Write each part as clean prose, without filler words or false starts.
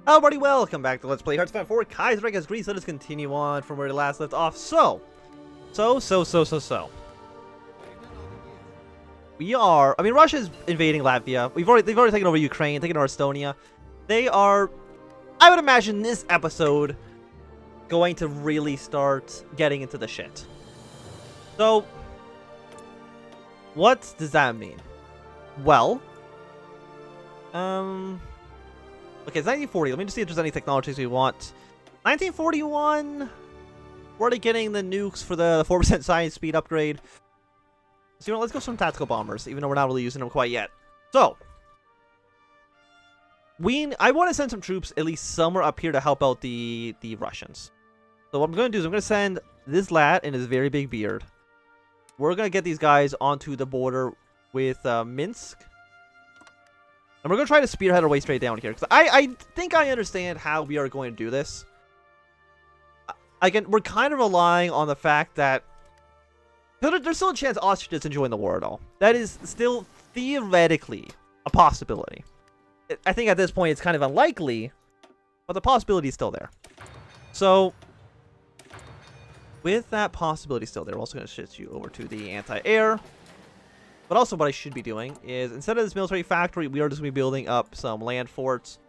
Hello everybody, welcome back to Let's Play Hearts of Iron 4 Kaiserreich as Greece. Let us continue on from where we last left off. We are, Russia's invading Latvia. They've already taken over Ukraine, taken over Estonia. They are, I would imagine this episode, going to really start getting into the shit. So, what does that mean? Well, okay, it's 1940. Let me just see if there's any technologies we want. 1941. We're already getting the nukes for the 4% science speed upgrade. So, you know, let's go some tactical bombers, even though we're not really using them quite yet. So, I want to send some troops at least somewhere up here to help out the Russians. So what I'm going to do is I'm going to send this lad and his very big beard. We're going to get these guys onto the border with Minsk. And we're going to try to spearhead our way straight down here. Because I think I understand how we are going to do this. Again, we're kind of relying on the fact that there's still a chance Austria doesn't join the war at all. That is still theoretically a possibility. I think at this point it's kind of unlikely, but the possibility is still there. So, with that possibility still there, we're also going to shift you over to the anti-air. But also what I should be doing is, instead of this military factory, we are just going to be building up some land forts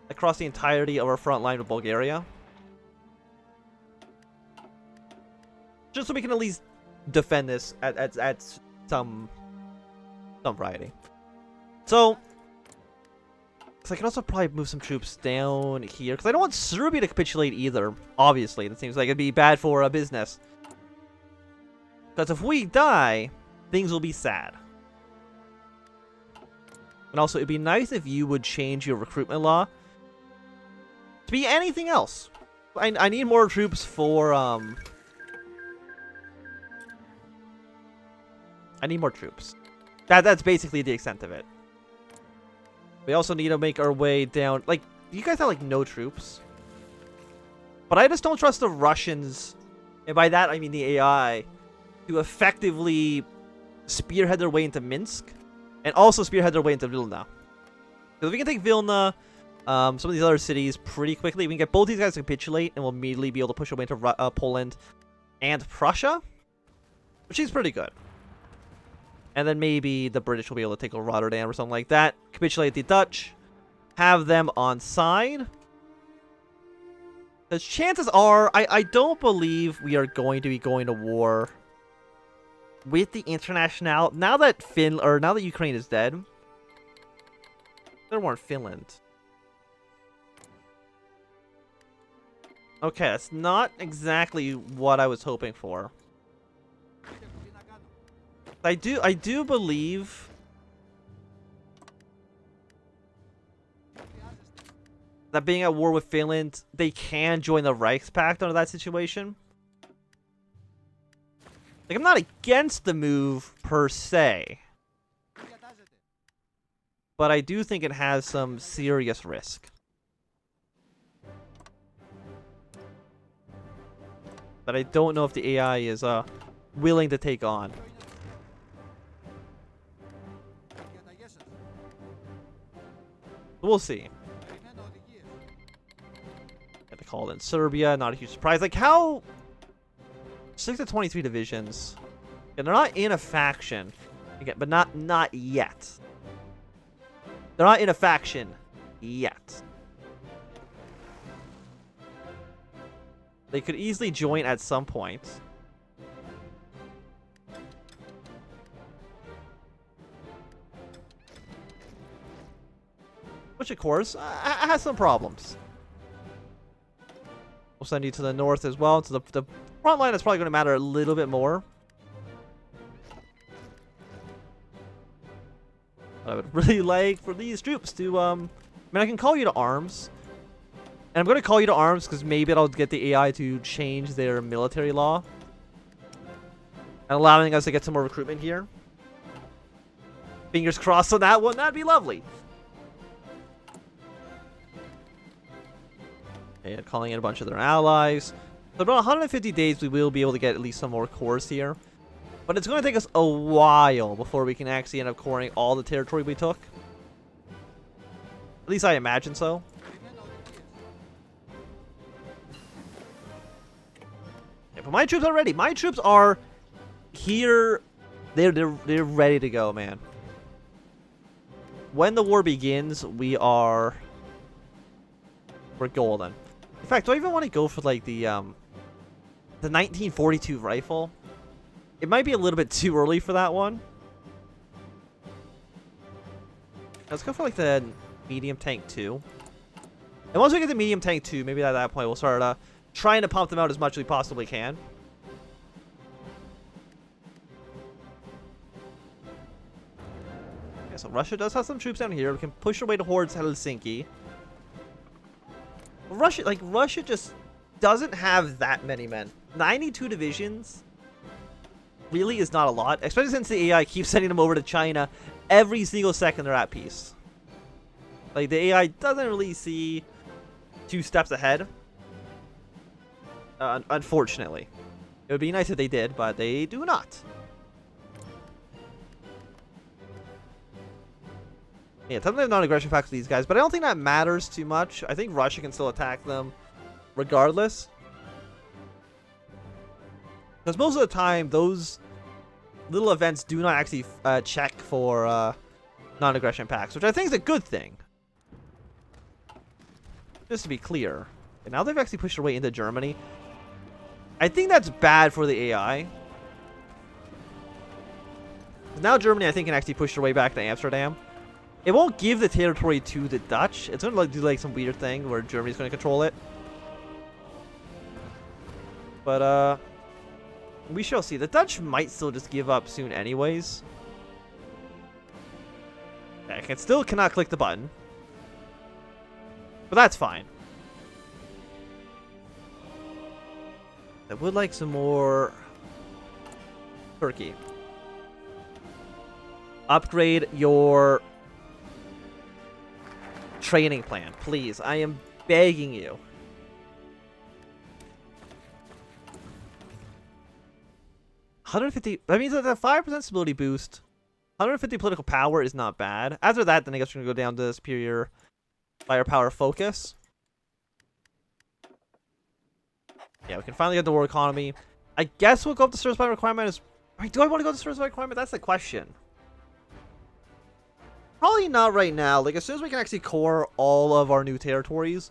across the entirety of our front line with Bulgaria. Just so we can at least defend this at some variety. So, I can also probably move some troops down here, because I don't want Serbia to capitulate either, obviously. That seems like it'd be bad for a business. Because if we die, things will be sad. And also, it'd be nice if you would change your recruitment law to be anything else. I need more troops for, I need more troops. That's basically the extent of it. We also need to make our way down. Like, you guys have, like, no troops. But I just don't trust the Russians, and by that I mean the AI, to effectively spearhead their way into Minsk, and also spearhead their way into Vilna. Because if we can take Vilna, some of these other cities pretty quickly, we can get both these guys to capitulate, and we'll immediately be able to push our way into Poland and Prussia, which is pretty good. And then maybe the British will be able to take over Rotterdam or something like that. Capitulate the Dutch. Have them on side. Because chances are, I don't believe we are going to be going to war with the International. Now that now that Ukraine is dead. There weren't Finland. Okay, that's not exactly what I was hoping for. I do believe that being at war with Finland, they can join the Reichspakt under that situation. Like, I'm not against the move per se, but I do think it has some serious risk that I don't know if the AI is willing to take on. We'll see. Got to call in Serbia, not a huge surprise. Like, how 6 to 23 divisions. And they're not in a faction. Again, but not yet. They're not in a faction yet. They could easily join at some point. Which, of course, has some problems. We'll send you to the north as well. So the front line is probably going to matter a little bit more. But I would really like for these troops to, I can call you to arms. And I'm going to call you to arms because maybe I'll get the AI to change their military law. And allowing us to get some more recruitment here. Fingers crossed on that one. That'd be lovely. Okay, calling in a bunch of their allies. So about 150 days, we will be able to get at least some more cores here. But it's going to take us a while before we can actually end up coring all the territory we took. At least I imagine so. Yeah, but my troops are ready. My troops are here. They're ready to go, man. When the war begins, we're golden. In fact, do I even want to go for like the 1942 rifle? It might be a little bit too early for that one. Let's go for like the medium tank 2. And once we get the medium tank 2, maybe at that point we'll start trying to pump them out as much as we possibly can. Okay, so Russia does have some troops down here. We can push our way towards Helsinki. Russia just doesn't have that many men. 92 divisions really is not a lot, especially since the AI keeps sending them over to China every single second they're at peace. Like, the AI doesn't really see 2 steps ahead. Unfortunately. It would be nice if they did, but they do not. Yeah, technically have non-aggression pacts with these guys, but I don't think that matters too much. I think Russia can still attack them regardless. Because most of the time, those little events do not actually check for non-aggression pacts, which I think is a good thing. Just to be clear. And now they've actually pushed their way into Germany. I think that's bad for the AI. Now Germany, I think, can actually push their way back to Amsterdam. It won't give the territory to the Dutch. It's going to do like some weird thing where Germany's going to control it. But, we shall see. The Dutch might still just give up soon anyways. I cannot click the button. But that's fine. I would like some more Turkey. Upgrade your training plan, please. I am begging you. $150. That means that a 5% stability boost. 150 political power is not bad. After that, then I guess we're gonna go down to superior firepower focus. Yeah, we can finally get the war economy. I guess we'll go up to service by requirement. I mean, do I want to go to service by requirement? That's the question. Probably not right now. Like, as soon as we can actually core all of our new territories,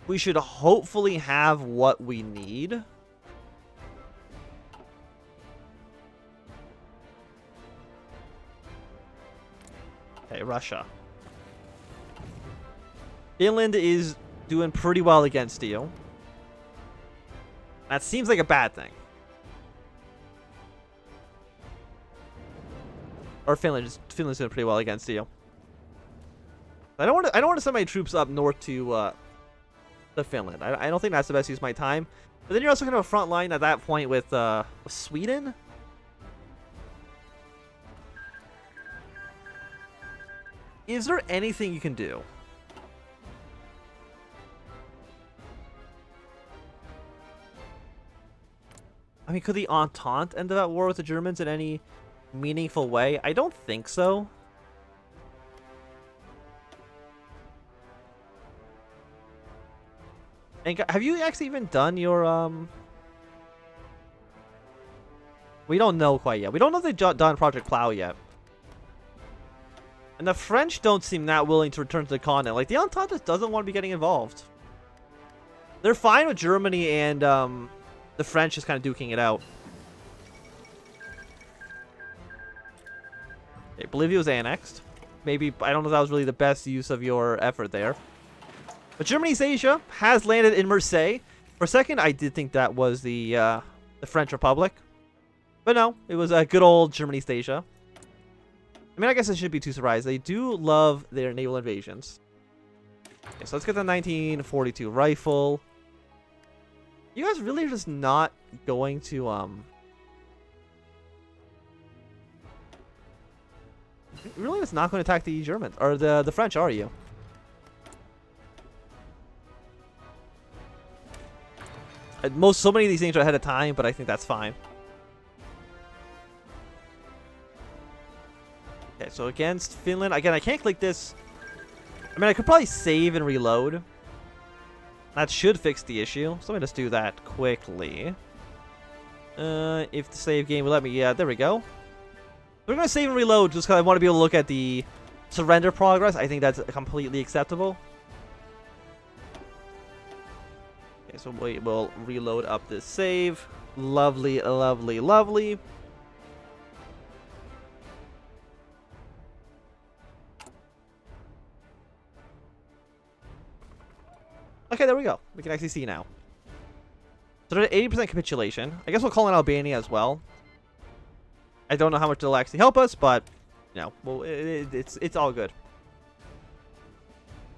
we should hopefully have what we need. Okay, Russia. Finland is doing pretty well against you. That seems like a bad thing. Or Finland's doing pretty well against you. I don't want to send my troops up north to Finland. I don't think that's the best use of my time. But then you're also going to have a front line at that point with Sweden. Is there anything you can do? I mean, could the Entente end that war with the Germans in any meaningful way? I don't think so. And have you actually even done your We don't know quite yet. We don't know if they've done Project Plow yet. And the French don't seem that willing to return to the continent. Like, the Entente just doesn't want to be getting involved. They're fine with Germany and the French just kind of duking it out. Okay, Bolivia was annexed. Maybe, I don't know if that was really the best use of your effort there. But Germany's Asia has landed in Marseille. For a second, I did think that was the French Republic. But no, it was a good old Germany's Asia. I mean, I guess I shouldn't be too surprised. They do love their naval invasions. Okay, so let's get the 1942 rifle. You guys really are just not going to, You're really just not going to attack the Germans, or the French, are you? So many of these things are ahead of time, but I think that's fine. Okay, so against Finland, again, I can't click this I mean, I could probably save and reload. That should fix the issue. So let me just do that quickly. If the save game will let me, yeah, there we go. We're gonna save and reload just because I want to be able to look at the surrender progress. I think that's completely acceptable. Okay, so we'll reload up this save. Lovely, lovely, lovely. Okay, there we go. We can actually see now. So there's 80% capitulation. I guess we'll call in Albania as well. I don't know how much it'll actually help us, but you know, well, it's all good.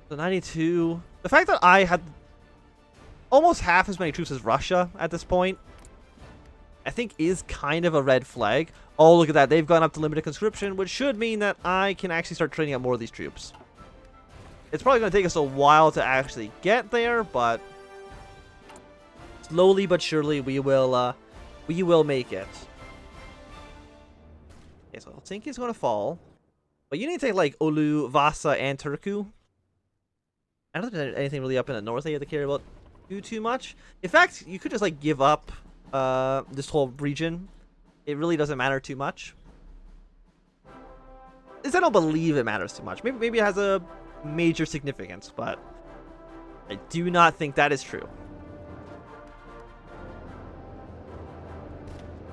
So 92. The fact that I had almost half as many troops as Russia at this point, I think is kind of a red flag. Oh, look at that. They've gone up to limited conscription, which should mean that I can actually start training up more of these troops. It's probably going to take us a while to actually get there, but slowly but surely we will make it. Okay, so Helsinki's going to fall. But you need to take like Oulu, Vasa, and Turku. I don't think there's anything really up in the north that you have to care about too much. In fact, you could just like give up this whole region. It really doesn't matter too much. At least I don't believe it matters too much. Maybe it has a major significance, but I do not think that is true.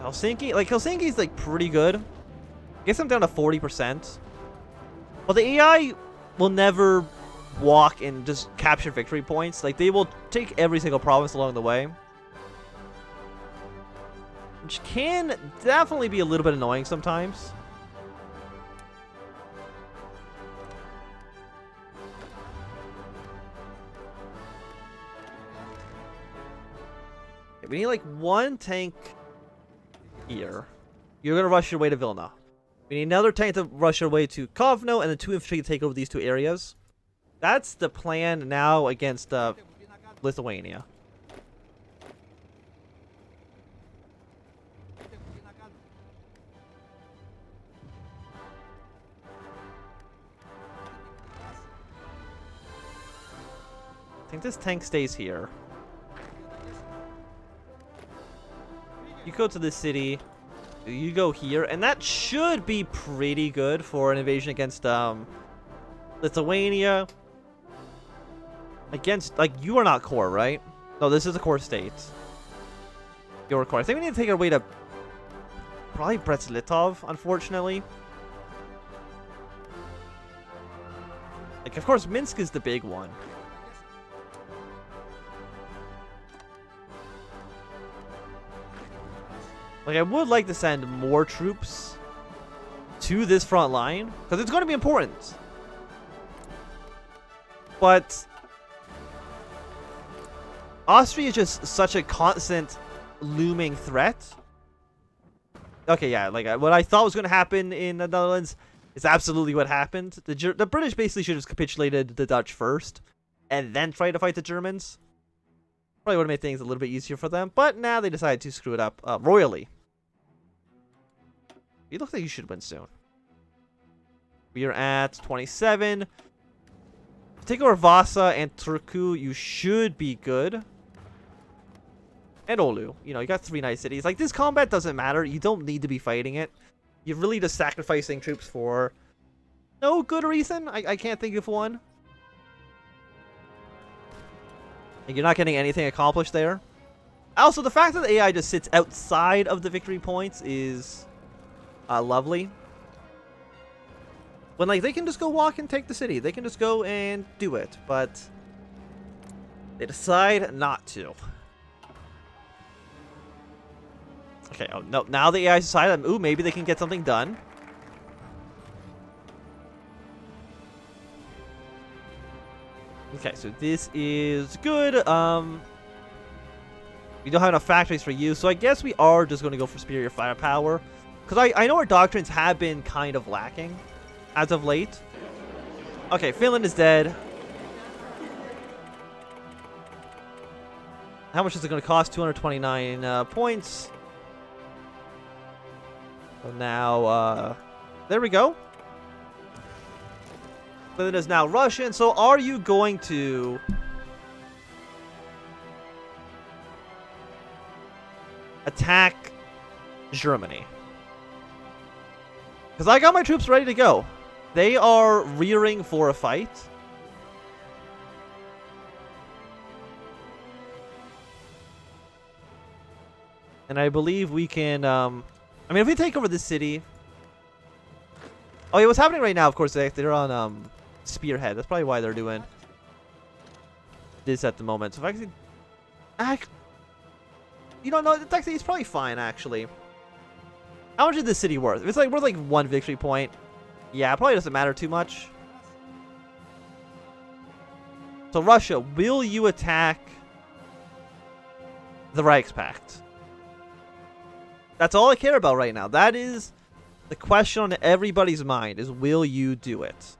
Helsinki's like pretty good. I guess I'm down to 40%. But the AI will never walk and just capture victory points. Like, they will take every single province along the way, which can definitely be a little bit annoying sometimes. Okay, we need like one tank here. You're gonna rush your way to Vilna. We need another tank to rush your way to Kovno, and then 2 infantry to take over these 2 areas. That's the plan now against Lithuania. I think this tank stays here. You go to this city. You go here, and that should be pretty good for an invasion against Lithuania. Against, like, you are not core, right? No, this is a core state. You're core. I think we need to take our way to probably Brest-Litov, unfortunately. Like, of course, Minsk is the big one. Like, I would like to send more troops to this front line, because it's going to be important. But Austria is just such a constant looming threat. Okay, yeah, like what I thought was going to happen in the Netherlands is absolutely what happened. The British basically should have capitulated the Dutch first, and then tried to fight the Germans. Probably would have made things a little bit easier for them, but now they decided to screw it up royally. You look like you should win soon. We are at 27. Take over Vasa and Turku. You should be good. And Oulu. You know, you got 3 nice cities. Like, this combat doesn't matter. You don't need to be fighting it. You're really just sacrificing troops for no good reason. I can't think of one. And you're not getting anything accomplished there. Also, the fact that the AI just sits outside of the victory points is lovely. When, like, they can just go walk and take the city. They can just go and do it. But they decide not to. Okay, oh, no, now the AI decided, ooh, maybe they can get something done. Okay, so this is good. We don't have enough factories for you, so I guess we are just going to go for superior firepower. Because I know our doctrines have been kind of lacking as of late. Okay, Finland is dead. How much is it going to cost? 229 points. So now, there we go. Finland is now Russian, so are you going to attack Germany? Because I got my troops ready to go. They are rearing for a fight. And I believe we can, I mean, if we take over this city... Oh, yeah, what's happening right now, of course, they're on, Spearhead. That's probably why they're doing this at the moment. So if I can... You don't know, it's probably fine, actually. How much is this city worth? If it's like worth like 1 victory point, yeah, it probably doesn't matter too much. So Russia, will you attack the Reichspakt? That's all I care about right now. That is the question on everybody's mind, is will you do it?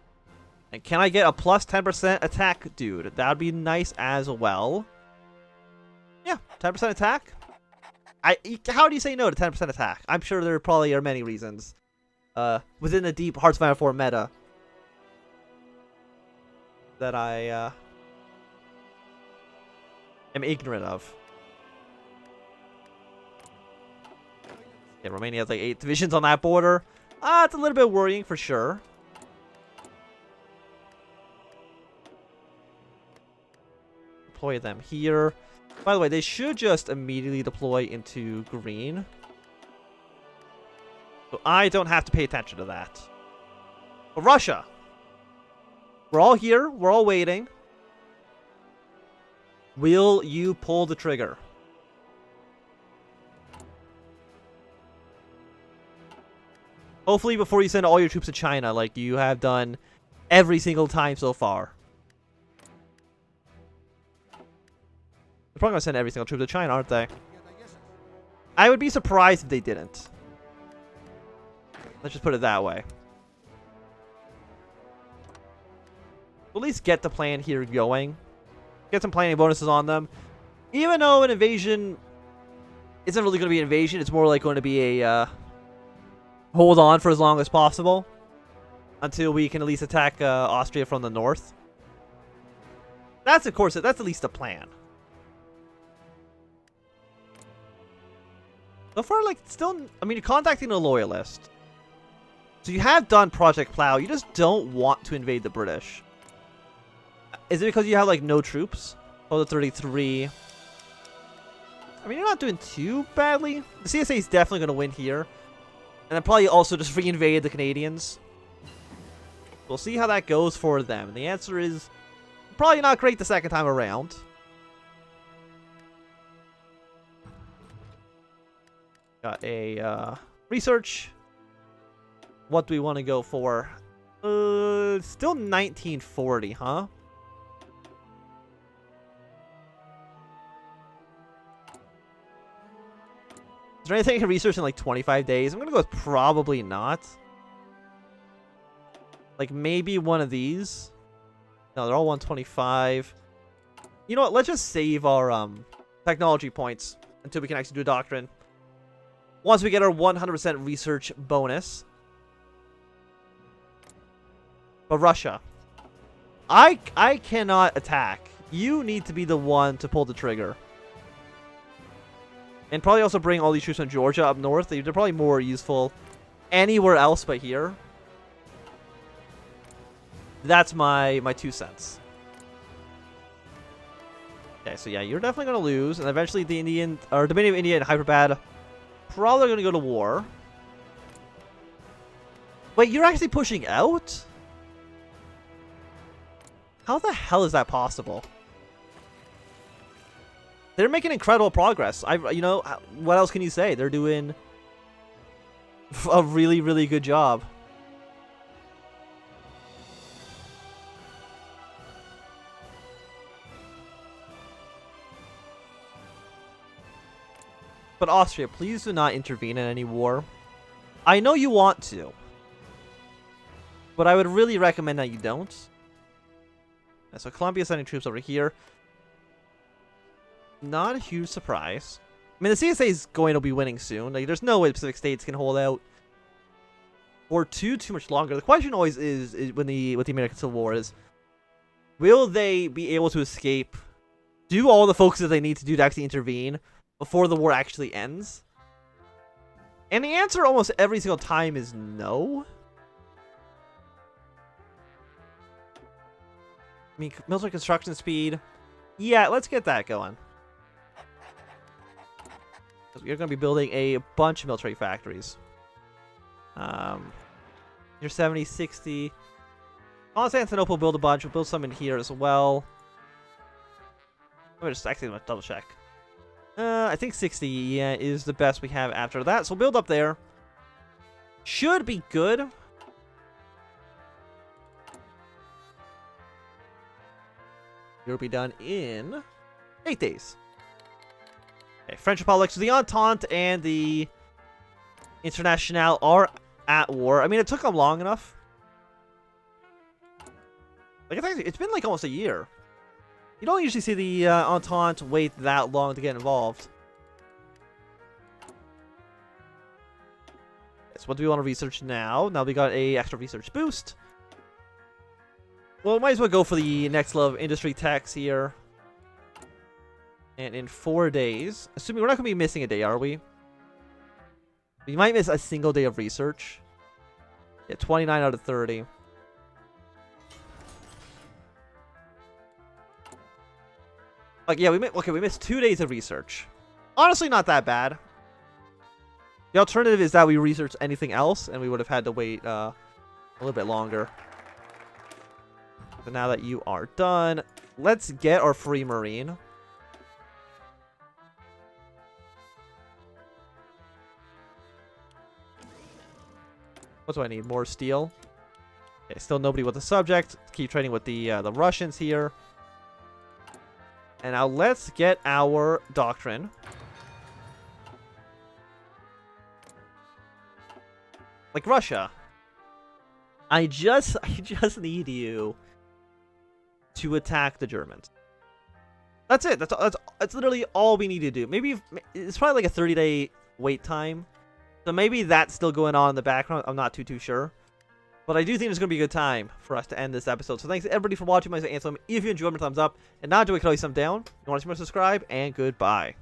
And can I get a plus 10% attack, dude? That'd be nice as well. Yeah, 10% attack. How do you say no to 10% attack? I'm sure there probably are many reasons. Within the deep Hearts of Iron 4 meta that I am ignorant of. Yeah, Romania has like 8 divisions on that border. It's a little bit worrying for sure. Deploy them here. By the way, they should just immediately deploy into green. So I don't have to pay attention to that. But Russia. We're all here. We're all waiting. Will you pull the trigger? Hopefully before you send all your troops to China, like you have done every single time so far. They're probably going to send every single troop to China, aren't they? I would be surprised if they didn't. Let's just put it that way. At least get the plan here going. Get some planning bonuses on them. Even though an invasion isn't really going to be an invasion, it's more like going to be a hold on for as long as possible. Until we can at least attack Austria from the north. That's, of course, that's at least a plan. So far, like, still, I mean, you're contacting a loyalist. So you have done Project Plow, you just don't want to invade the British. Is it because you have, like, no troops? Oh, the 33. I mean, you're not doing too badly. The CSA is definitely going to win here. And then probably also just reinvade the Canadians. We'll see how that goes for them. And the answer is probably not great the second time around. Got a research. What do we want to go for? Still 1940, huh? Is there anything I can research in like 25 days? I'm gonna go with probably not. Like maybe one of these. No, they're all 125. You know what? Let's just save our technology points until we can actually do a doctrine. Once we get our 100% research bonus. But Russia. I cannot attack. You need to be the one to pull the trigger. And probably also bring all these troops from Georgia up north. They're probably more useful anywhere else but here. That's my 2 cents. Okay, so yeah, you're definitely going to lose. And eventually the Dominion of India and Hyderabad probably going to go to war. Wait, you're actually pushing out? How the hell is that possible? They're making incredible progress. You know, what else can you say? They're doing a really, really good job. But Austria, please do not intervene in any war. I know you want to, but I would really recommend that you don't. So Colombia sending troops over here. Not a huge surprise. I mean, the CSA is going to be winning soon. Like, there's no way the Pacific States can hold out for too much longer. The question always is when with the American Civil War is, will they be able to escape, do all the focus that they need to do to actually intervene before the war actually ends? And the answer almost every single time is no. I mean, military construction speed. Yeah, let's get that going. We're going to be building a bunch of military factories. You're 70, 60. Constantinople build a bunch. We'll build some in here as well. Let me just actually double check. I think 60, yeah, is the best we have after that. So we'll build up there. Should be good. You'll be done in 8 days. Okay, French Republic. So the Entente and the Internationale are at war. I mean, it took them long enough. Like, I think it's been like almost a year. You don't usually see the Entente wait that long to get involved. So what do we want to research now? Now we got a extra research boost. Well, might as well go for the next level of industry tax here. And in 4 days, assuming we're not going to be missing a day, are we? We might miss a single day of research. Yeah, 29 out of 30. Like, yeah, we missed 2 days of research. Honestly, not that bad. The alternative is that we research anything else, and we would have had to wait a little bit longer. So now that you are done, let's get our free marine. What do I need? More steel. Okay, still nobody with the subject. Keep trading with the Russians here. And now let's get our doctrine. Like Russia. I just need you to attack the Germans. That's it. That's literally all we need to do. Maybe it's probably like a 30-day wait time. So maybe that's still going on in the background. I'm not too sure. But I do think it's going to be a good time for us to end this episode. So thanks everybody for watching. My name is Anthem. If you enjoyed, thumbs up. And not do it, can always thumb down. If you want to see more, subscribe. And goodbye.